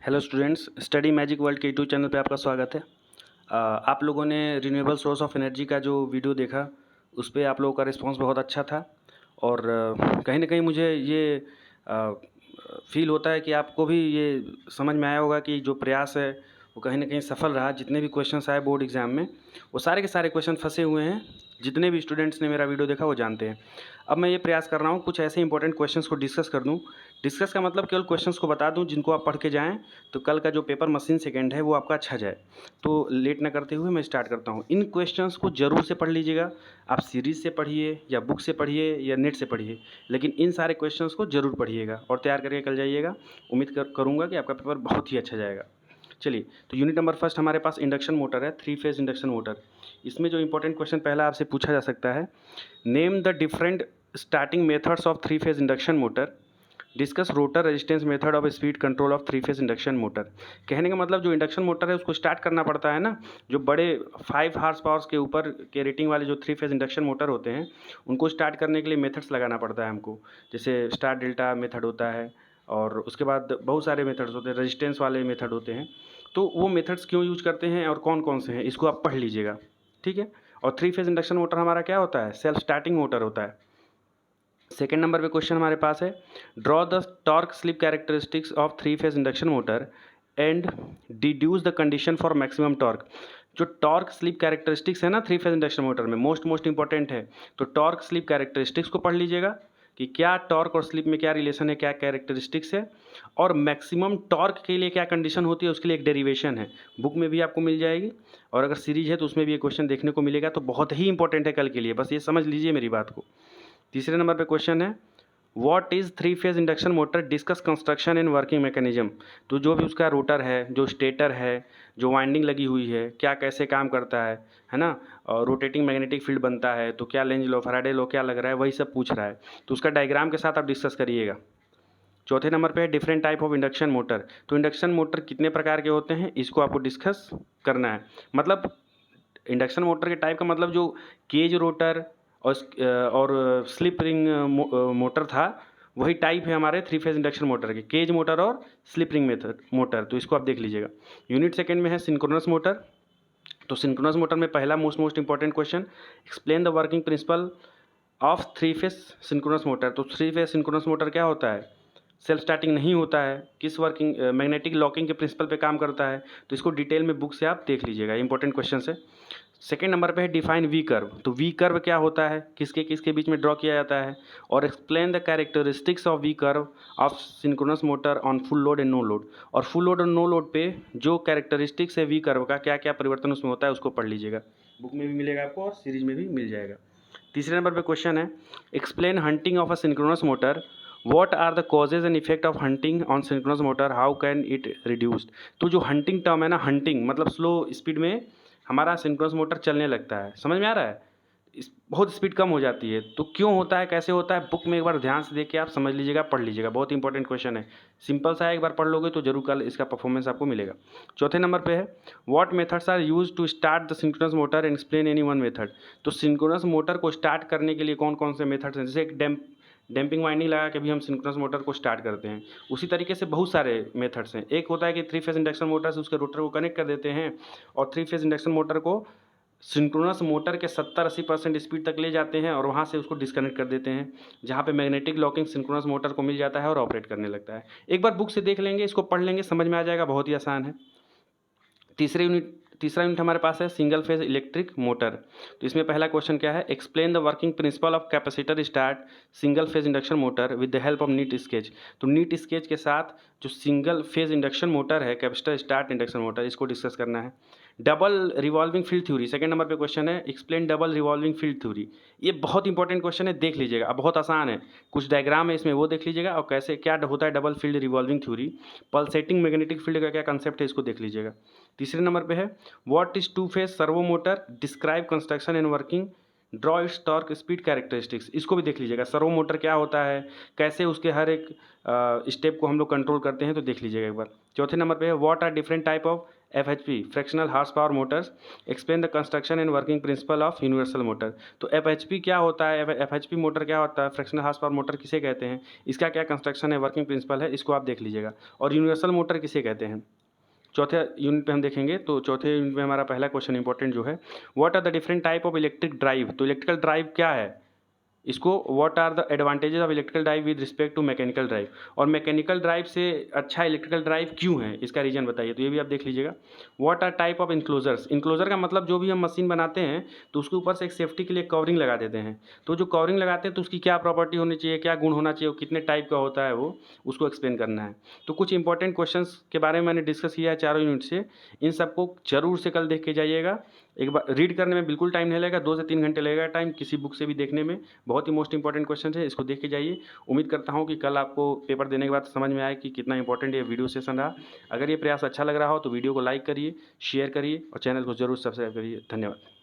Hello students, study magic world के YouTube channel पे आपका स्वागत है। आप लोगों ने रिन्यूएबल सोर्स ऑफ एनर्जी का जो वीडियो देखा उस पे आप लोगों का रिस्पांस बहुत अच्छा था और कहीं ना कहीं मुझे ये फील होता है कि आपको भी ये समझ में आया होगा कि जो प्रयास है वो कहीं ना कहीं सफल रहा। जितने भी क्वेश्चंस आए बोर्ड एग्ज़ाम में वो सारे के सारे क्वेश्चन फंसे हुए हैं। जितने भी स्टूडेंट्स ने मेरा वीडियो देखा वो जानते हैं। अब मैं ये प्रयास कर रहा हूँ कुछ ऐसे इंपॉर्टेंट क्वेश्चंस को डिस्कस कर दूँ। डिस्कस का मतलब केवल क्वेश्चंस को बता दूं जिनको आप पढ़ के जाएं तो कल का जो पेपर मशीन सेकंड है वो आपका अच्छा जाए। तो लेट ना करते हुए मैं स्टार्ट करता हूं। इन क्वेश्चंस को ज़रूर से पढ़ लीजिएगा। आप सीरीज़ से पढ़िए या बुक से पढ़िए या नेट से पढ़िए, लेकिन इन सारे क्वेश्चंस को ज़रूर पढ़िएगा और तैयार करके कल जाइएगा। उम्मीद करूँगा कि आपका पेपर बहुत ही अच्छा जाएगा। चलिए, तो यूनिट नंबर फर्स्ट हमारे पास इंडक्शन मोटर है, 3 फेज इंडक्शन मोटर। इसमें जो इंपॉर्टेंट क्वेश्चन पहला आपसे पूछा जा सकता है, name the different starting methods of 3 phase induction motor, discuss rotor resistance method of speed control of 3 phase induction motor. कहने का मतलब जो इंडक्शन मोटर है उसको स्टार्ट करना पड़ता है ना, जो बड़े 5 हार्स पावर्स के ऊपर के रेटिंग वाले जो 3 फेज इंडक्शन मोटर होते हैं उनको स्टार्ट करने के लिए मेथड्स लगाना पड़ता है हमको। जैसे स्टार डेल्टा मेथड होता है और उसके बाद बहुत सारे मेथड्स होते हैं, रेजिस्टेंस वाले मेथड होते हैं। तो वो मेथड्स क्यों यूज करते हैं और कौन कौन से हैं इसको आप पढ़ लीजिएगा, ठीक है। और 3 फेज इंडक्शन मोटर हमारा क्या होता है, सेल्फ स्टार्टिंग मोटर होता है। सेकेंड नंबर पे क्वेश्चन हमारे पास है, draw the torque slip characteristics of 3 phase induction motor and deduce the condition for maximum torque. जो टॉर्क स्लिप कैरेक्टरिस्टिक्स है ना 3 फेज इंडक्शन मोटर में मोस्ट इंपॉर्टेंट है। तो टॉर्क स्लिप कैरेक्टरिस्टिक्स को पढ़ लीजिएगा कि क्या टॉर्क और स्लिप में क्या रिलेशन है, क्या कैरेक्टरिस्टिक्स है, और मैक्सिमम टॉर्क के लिए क्या कंडीशन होती है उसके लिए एक डेरिवेशन है। बुक में भी आपको मिल जाएगी और अगर सीरीज है तो उसमें भी ये क्वेश्चन देखने को मिलेगा। तो बहुत ही इंपॉर्टेंट है कल के लिए, बस ये समझ लीजिए मेरी बात को। तीसरे नंबर पे क्वेश्चन है, what is 3 phase induction motor, discuss construction and working mechanism. तो जो भी उसका रोटर है, जो स्टेटर है, जो वाइंडिंग लगी हुई है, क्या कैसे काम करता है ना, और रोटेटिंग मैग्नेटिक फील्ड बनता है तो क्या लेंज लो, फैराडे लो क्या लग रहा है, वही सब पूछ रहा है। तो उसका डायग्राम के साथ आप डिस्कस करिएगा। चौथे नंबर पे है different type of induction motor. तो इंडक्शन मोटर कितने प्रकार के होते हैं इसको आपको डिस्कस करना है। मतलब इंडक्शन मोटर के टाइप का मतलब जो केज रोटर और स्लिप रिंग मोटर था वही टाइप है हमारे 3 फेज इंडक्शन मोटर के, केज मोटर और स्लिप रिंग मेथड मोटर। तो इसको आप देख लीजिएगा। यूनिट सेकंड में है सिंक्रोनस मोटर। तो सिंक्रोनस मोटर में पहला most important question, explain the working principle of 3 phase synchronous motor. तो 3 फेज सिंक्रोनस मोटर क्या होता है, सेल्फ स्टार्टिंग नहीं होता है, किस वर्किंग मैग्नेटिक लॉकिंग के प्रिंसिपल पे काम करता है। तो इसको डिटेल में बुक से आप देख लीजिएगा, इंपॉर्टेंट क्वेश्चन है। सेकेंड नंबर पे है डिफाइन वी कर्व। तो वी कर्व क्या होता है, किसके किसके बीच में ड्रॉ किया जाता है, और explain the characteristics of V curve of synchronous motor on full load and no load. और फुल लोड और नो लोड पे जो कैरेक्टरिस्टिक्स है वी कर्व का, क्या क्या परिवर्तन उसमें होता है उसको पढ़ लीजिएगा। बुक में भी मिलेगा आपको और सीरीज में भी मिल जाएगा। तीसरे नंबर पे क्वेश्चन है, explain hunting of a synchronous motor, what are the causes and effect of hunting on synchronous motor, how can it reduced. तो जो हंटिंग टर्म है ना, हंटिंग मतलब स्लो स्पीड में हमारा सिंक्रोनस मोटर चलने लगता है, समझ में आ रहा है, बहुत स्पीड कम हो जाती है। तो क्यों होता है, कैसे होता है, बुक में एक बार ध्यान से देख के आप समझ लीजिएगा, पढ़ लीजिएगा। बहुत इंपॉर्टेंट क्वेश्चन है, सिंपल सा है, एक बार पढ़ लोगे तो जरूर कल इसका परफॉर्मेंस आपको मिलेगा। चौथे नंबर पे है, what methods are used to start the synchronous motor and explain any one method. तो सिंक्रोनस मोटर को स्टार्ट करने के लिए कौन कौन से मेथड्स हैं, जैसे एक डैम्पिंग वाइंडिंग लगा के भी हम सिंक्रोनस मोटर को स्टार्ट करते हैं। उसी तरीके से बहुत सारे मेथड्स हैं। एक होता है कि 3 फेज इंडक्शन मोटर से उसके रोटर को कनेक्ट कर देते हैं और 3 फेज इंडक्शन मोटर को सिंक्रोनस मोटर के 70-80% स्पीड तक ले जाते हैं और वहाँ से उसको डिस्कनेक्ट कर देते हैं, जहाँ पे मैग्नेटिक लॉकिंग सिंक्रोनस मोटर को मिल जाता है और ऑपरेट करने लगता है। एक बार बुक से देख लेंगे, इसको पढ़ लेंगे, समझ में आ जाएगा, बहुत ही आसान है। तीसरा यूनिट हमारे पास है सिंगल फेज इलेक्ट्रिक मोटर। तो इसमें पहला क्वेश्चन क्या है, explain the working principle of capacitor start single phase induction motor with the help of NEET sketch. तो नीट स्केच के साथ जो सिंगल फेज इंडक्शन मोटर है, कैपेसिटर स्टार्ट इंडक्शन मोटर, इसको डिस्कस करना है। Double revolving field theory, second number पे question है, explain double revolving field theory. ये बहुत इंपॉर्टेंट क्वेश्चन है, देख लीजिएगा। अब बहुत आसान है, कुछ डायग्राम है इसमें वो देख लीजिएगा, और कैसे क्या होता है double field revolving theory, pulsating magnetic field का क्या कंसेप्ट है इसको देख लीजिएगा। तीसरे नंबर पे है, what is two phase servo motor, describe construction and working, draw it's torque speed characteristics. इसको भी देख लीजिएगा, सर्वो मोटर क्या होता है, कैसे उसके हर एक स्टेप को हम लोग कंट्रोल करते हैं, तो देख लीजिएगा एक बार। चौथे नंबर पे है, what are different type of FHP fractional horse power motors, explain the construction and working principle of universal motor. तो FHP क्या होता है, FHP मोटर क्या होता है, फ्रैक्शनल हार्स पावर मोटर किसे कहते हैं, इसका क्या कंस्ट्रक्शन है, वर्किंग प्रिंसिपल है, इसको आप देख लीजिएगा। और यूनिवर्सल मोटर किसे कहते हैं, चौथे यूनिट पे हम देखेंगे। तो चौथे यूनिट में हमारा पहला क्वेश्चन इंपॉर्टेंट जो है, what are the different type of electric drive. तो इलेक्ट्रिकल ड्राइव क्या है, इसको what are the advantages of electrical drive with respect to mechanical drive, और मैकेनिकल ड्राइव से अच्छा इलेक्ट्रिकल ड्राइव क्यों है, इसका रीजन बताइए। तो ये भी आप देख लीजिएगा। What are type of enclosures, enclosure का मतलब जो भी हम मशीन बनाते हैं तो उसके ऊपर से एक सेफ्टी के लिए कवरिंग लगा देते हैं। तो जो कवरिंग लगाते हैं तो उसकी क्या प्रॉपर्टी होनी चाहिए, क्या गुण होना चाहिए, कितने टाइप का होता है वो, उसको एक्सप्लेन करना है। तो कुछ इंपॉर्टेंट क्वेश्चंस के बारे में मैंने डिस्कस किया है चारों यूनिट से, इन सबको जरूर से कल देख के जाइएगा। एक बार रीड करने में बिल्कुल टाइम नहीं लगेगा, 2 से 3 घंटे लगेगा टाइम, किसी बुक से भी देखने में। बहुत ही मोस्ट इंपॉर्टेंट क्वेश्चन है, इसको देख के जाइए। उम्मीद करता हूँ कि कल आपको पेपर देने के बाद समझ में आए कि कितना इंपॉर्टेंट ये वीडियो सेशन रहा। अगर ये प्रयास अच्छा लग रहा हो तो वीडियो को लाइक करिए, शेयर करिए और चैनल को जरूर सब्सक्राइब करिए। धन्यवाद।